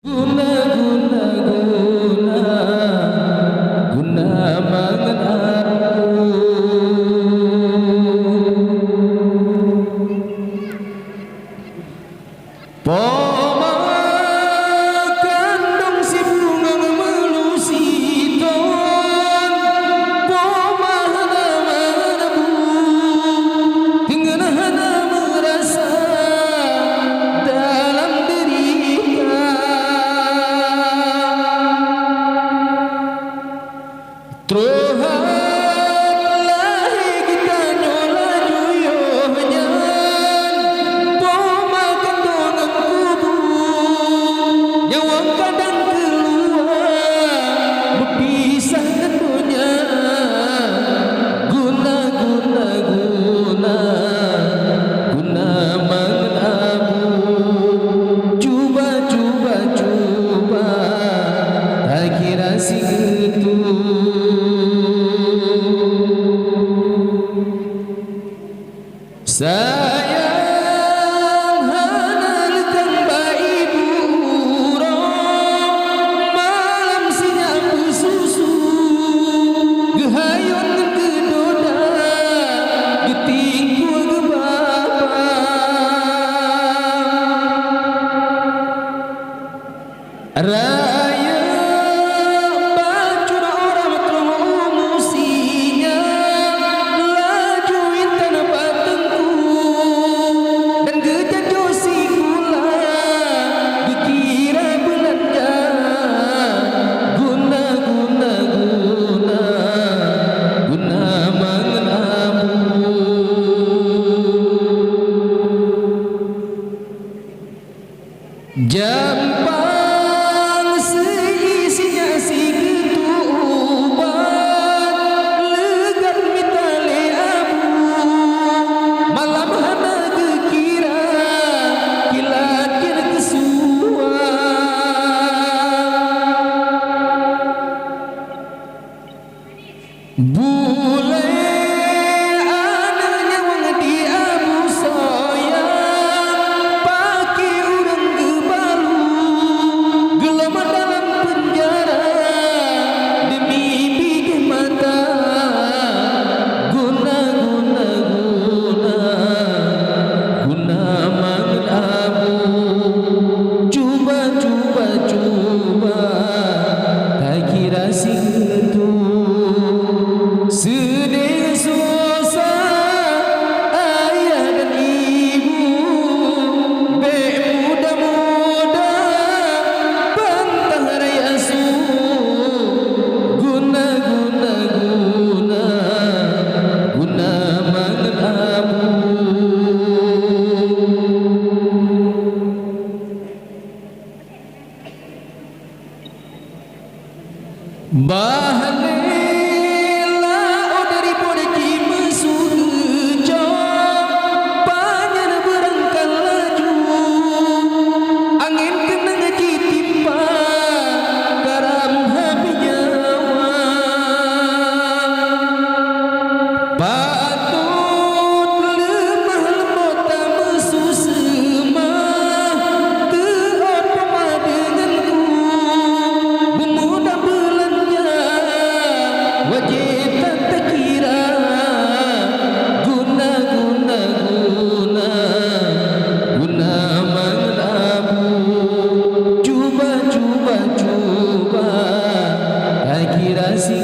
Guna guna guna guna mengenalmu. Poma kandung si bunga melusi ton, poma hana menebu, dengan hana merasa dalam derita. Trohan lahi kita nyola juyohnya, poma kandungan kubu, nyawang kadang keluar, berpisah tentunya. Guna guna guna guna mengenalmu. Cuba cuba cuba, tak kira si gitu. Sayang hana lekang bayi burung, malam sinyap susu, gehayun kedoda, getingku gebapa. Raya bacur orang terlalu musinya, lajuin tanah batengku, dan gejat josi gula, dikira belanja. Guna guna guna guna mengenalmu. Jampang seisinya si ketuban, legat mitale abu, malam hana kekira, kilakir kesua. Bule anaknya wang di abu soyang, paki urang gebalu, gelama dalam penjara demi biji mata. Guna guna guna guna mengenalmu. Cuba cuba cuba, tak kira si itu. Sedih susah ayah dan ibu, bek muda-muda bantah raya su. Guna guna guna guna mengenalmu. Bahanela dari podeki mesugejo, panjang berangkat laju, angin kena ngecitimpa, garam habis nyawa. Patut lemah lembut tak mesusemah, teot pemah denganku, pemuda belanja, wajib tak terkira. Guna guna guna guna mengenalmu. Cuba cuba cuba, tak kira si